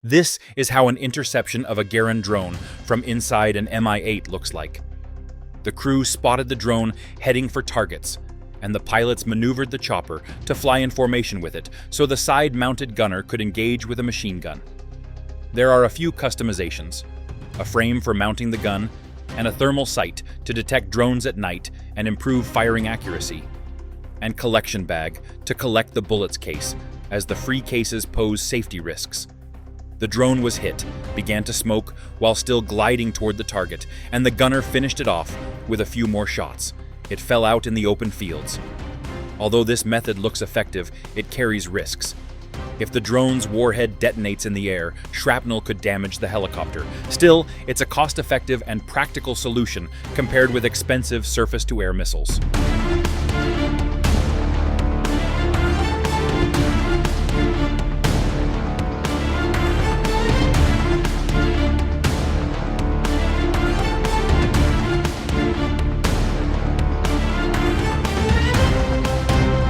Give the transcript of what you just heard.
This is how an interception of a Geran drone from inside an Mi-8 looks like. The crew spotted the drone heading for targets, and the pilots maneuvered the chopper to fly in formation with it so the side-mounted gunner could engage with a machine gun. There are a few customizations: a frame for mounting the gun, and a thermal sight to detect drones at night and improve firing accuracy, and collection bag to collect the bullets case, as the free cases pose safety risks. The drone was hit, began to smoke while still gliding toward the target, and the gunner finished it off with a few more shots. It fell out in the open fields. Although this method looks effective, it carries risks. If the drone's warhead detonates in the air, shrapnel could damage the helicopter. Still, it's a cost-effective and practical solution compared with expensive surface-to-air missiles.